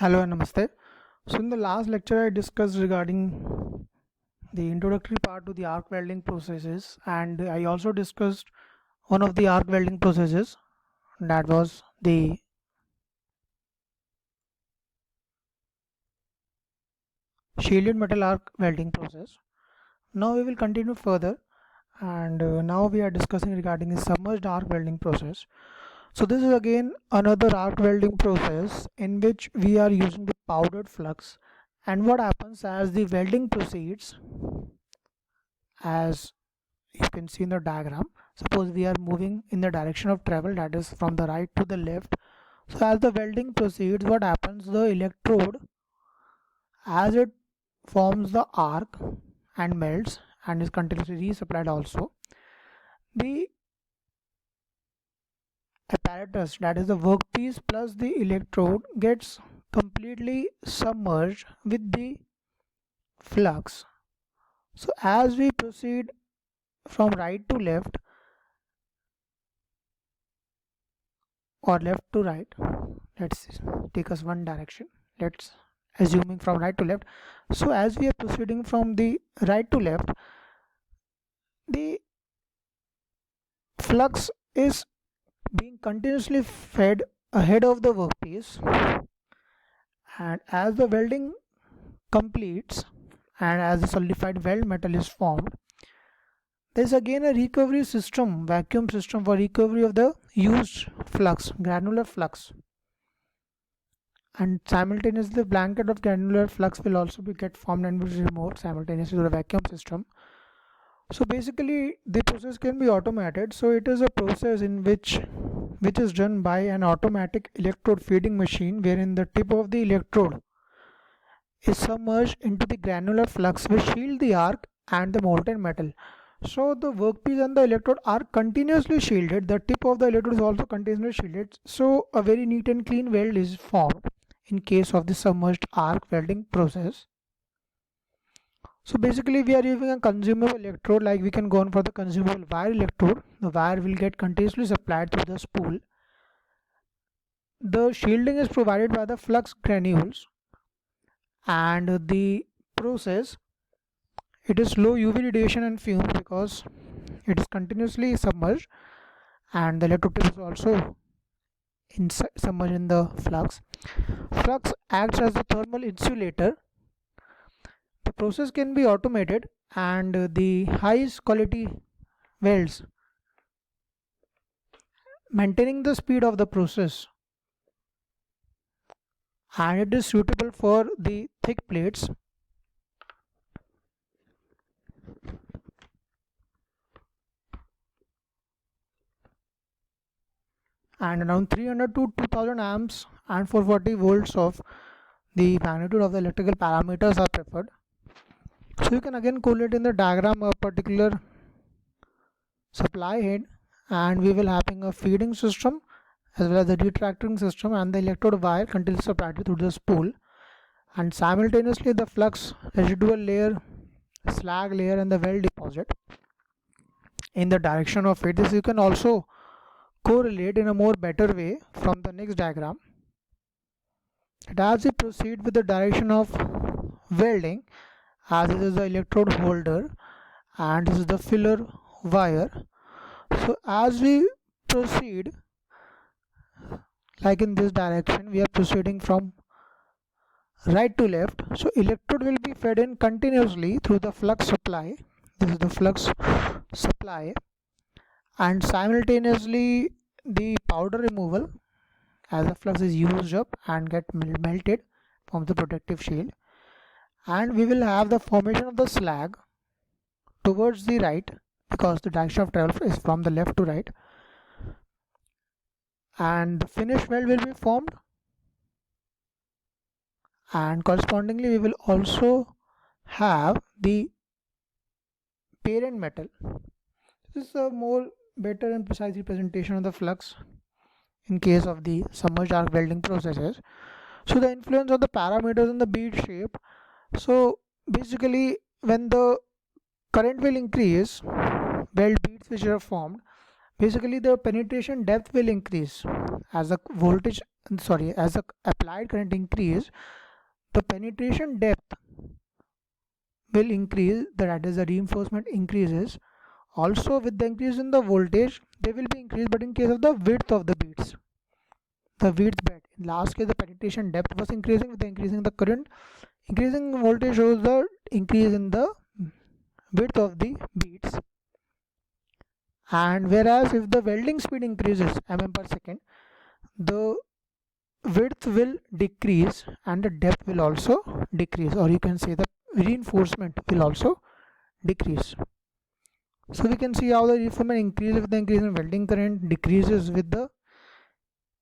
Hello and namaste. So in the last lecture I discussed regarding the introductory part to the arc welding processes, and I also discussed one of the arc welding processes, that was the shielded metal arc welding process. Now we will continue further, and now we are discussing regarding the submerged arc welding process. So this is again another arc welding process in which we are using the powdered flux, and what happens as the welding proceeds, as you can see in the diagram. Suppose we are moving in the direction of travel, that is from the right to the left. So as the welding proceeds, what happens, the electrode, as it forms the arc and melts and is continuously resupplied also, the apparatus, that is the workpiece plus the electrode, gets completely submerged with the flux. So as we proceed from right to left or left to right, let's take us one direction, let's assuming from right to left. So as we are proceeding from the right to left, the flux is being continuously fed ahead of the workpiece, and as the welding completes and as the solidified weld metal is formed, there is again a recovery system, vacuum system, for recovery of the used flux, granular flux, and simultaneously the blanket of granular flux will also be get formed and be removed simultaneously through the vacuum system. So basically the process can be automated. So it is a process in which is done by an automatic electrode feeding machine, wherein the tip of the electrode is submerged into the granular flux which shield the arc and the molten metal. So the workpiece and the electrode are continuously shielded. The tip of the electrode is also continuously shielded. So a very neat and clean weld is formed in case of the submerged arc welding process. So basically we are using a consumable electrode, like we can go on for the consumable wire electrode. The wire will get continuously supplied through the spool. The shielding is provided by the flux granules, and the process, it is low UV radiation and fumes because it is continuously submerged, and the electrode tip is also submerged in the flux. Flux acts as a thermal insulator. The process can be automated, and the highest quality welds, maintaining the speed of the process, and it is suitable for the thick plates. And around 300 to 2000 amps and 440 volts of the magnitude of the electrical parameters are preferred. So you can again correlate in the diagram a particular supply head, and we will having a feeding system as well as the retracting system, and the electrode wire continuously supplied through the spool, and simultaneously the flux residual layer, slag layer, and the weld deposit in the direction of it. This you can also correlate in a more better way from the next diagram. And as we proceed with the direction of welding, as this is the electrode holder and this is the filler wire. So as we proceed, like in this direction, we are proceeding from right to left. So electrode will be fed in continuously through the flux supply. This is the flux supply, and simultaneously the powder removal, as the flux is used up and get melted, from the protective shield, and we will have the formation of the slag towards the right because the direction of travel is from the left to right, and the finished weld will be formed, and correspondingly we will also have the parent metal. This is a more better and precise representation of the flux in case of the submerged arc welding processes. So the influence of the parameters in the bead shape. So basically when the current will increase, weld beads which are formed, Basically the penetration depth will increase as the voltage, sorry, as the applied current increase, the penetration depth will increase, that is the reinforcement increases. Also with the increase in the voltage they will be increased, but in case of the width of the beads, the width bed, in last case the penetration depth was increasing with the increasing the current. Increasing voltage shows the increase in the width of the beads, and whereas if the welding speed increases mm per second, the width will decrease and the depth will also decrease, or you can say the reinforcement will also decrease. So we can see how the reinforcement increases with the increase in welding current, decreases with the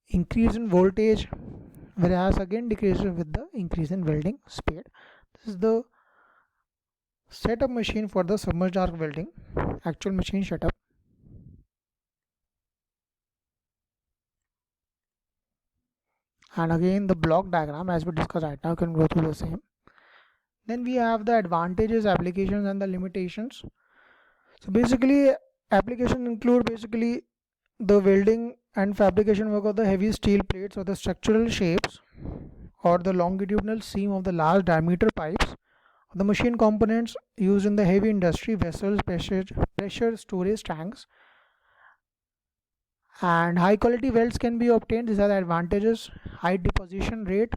increase in voltage, whereas again decreases with the increase in welding speed. This is the setup machine for the submerged arc welding, actual machine setup. And again the block diagram as we discussed right now, you can go through the same. Then we have the advantages, applications and the limitations. So basically applications include basically the welding and fabrication work of the heavy steel plates or the structural shapes or the longitudinal seam of the large diameter pipes, the machine components used in the heavy industry, vessels, pressure storage tanks, and high quality welds can be obtained. These are the advantages: high deposition rate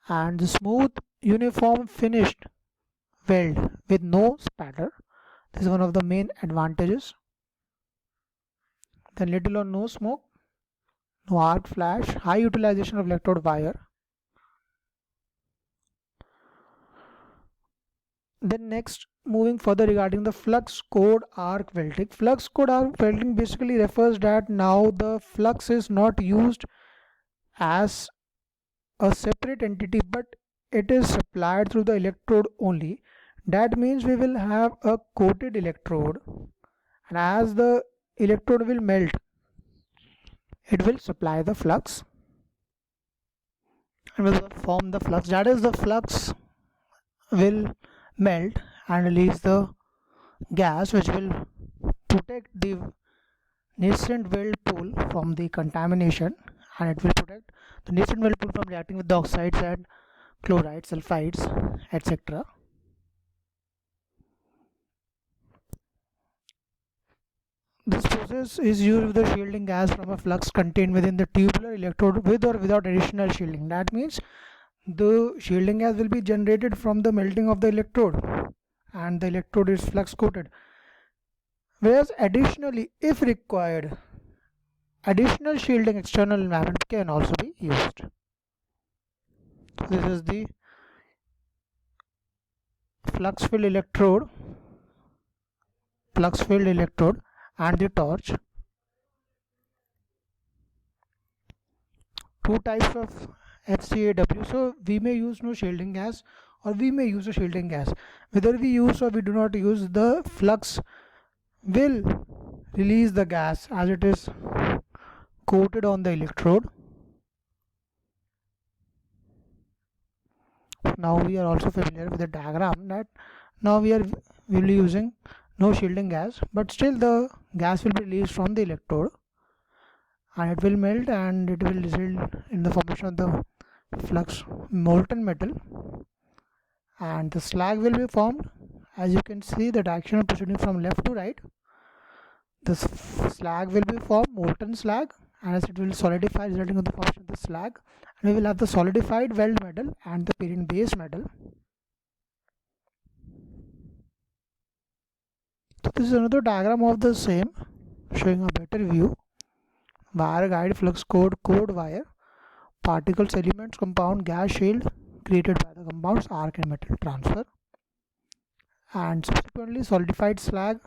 and the smooth uniform finished weld with no spatter. This is one of the main advantages. Then little or no smoke, no arc flash, high utilization of electrode wire. Then next, moving further regarding the flux cored arc welding. Flux cored arc welding basically refers that now the flux is not used as a separate entity, but it is supplied through the electrode only. That means we will have a coated electrode, and as the electrode will melt, it will supply the flux and will form the flux. That is, the flux will melt and release the gas which will protect the nascent weld pool from the contamination, and it will protect the nascent weld pool from reacting with the oxides and chlorides, sulfides, etc. This process is used with the shielding gas from a flux contained within the tubular electrode with or without additional shielding. That means the shielding gas will be generated from the melting of the electrode and the electrode is flux coated. Whereas additionally, if required, additional shielding external environment can also be used. This is the flux filled electrode and the torch. Two types of FCAW. So we may use no shielding gas or we may use a shielding gas. Whether we use or we do not use, the flux will release the gas as it is coated on the electrode. Now we are also familiar with the diagram that now we will be using no shielding gas, but still the gas will be released from the electrode and it will melt and it will result in the formation of the flux molten metal, and the slag will be formed. As you can see, the direction of proceeding from left to right, the slag will be formed, molten slag, and as it will solidify, resulting in the formation of the slag, and we will have the solidified weld metal and the pyridine base metal. So this is another diagram of the same, showing a better view. Wire guide, flux cord, cord wire, particles, elements, compound, gas shield created by the compounds, arc and metal transfer, and subsequently solidified slag,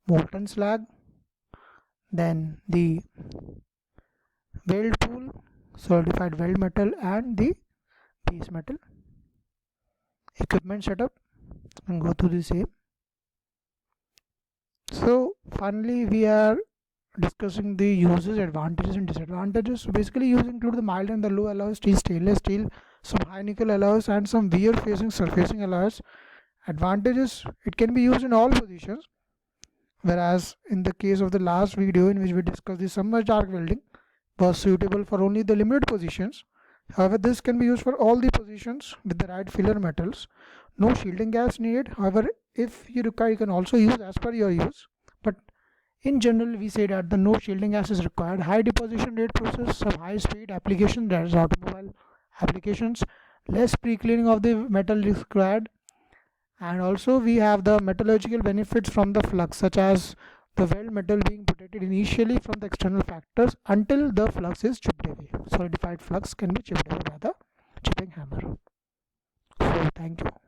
molten slag, then the weld pool, solidified weld metal and the base metal. Equipment setup, and go through the same. So finally we are discussing the uses, advantages and disadvantages. So basically use include the mild and the low alloys steel, stainless steel, some high nickel alloys and some wear facing surfacing alloys. Advantages: it can be used in all positions whereas in the case of the last video in which we discussed the submerged arc welding was suitable for only the limited positions. However, this can be used for all the positions with the right filler metals. No shielding gas needed. However, if you require, you can also use as per your use. But in general, we say that the no shielding gas is required. High deposition rate process, some high speed application, that is automobile applications, less pre-cleaning of the metal is required. And also we have the metallurgical benefits from the flux, such as the weld metal being protected initially from the external factors until the flux is chipped away. Solidified flux can be chipped away by the chipping hammer. So thank you.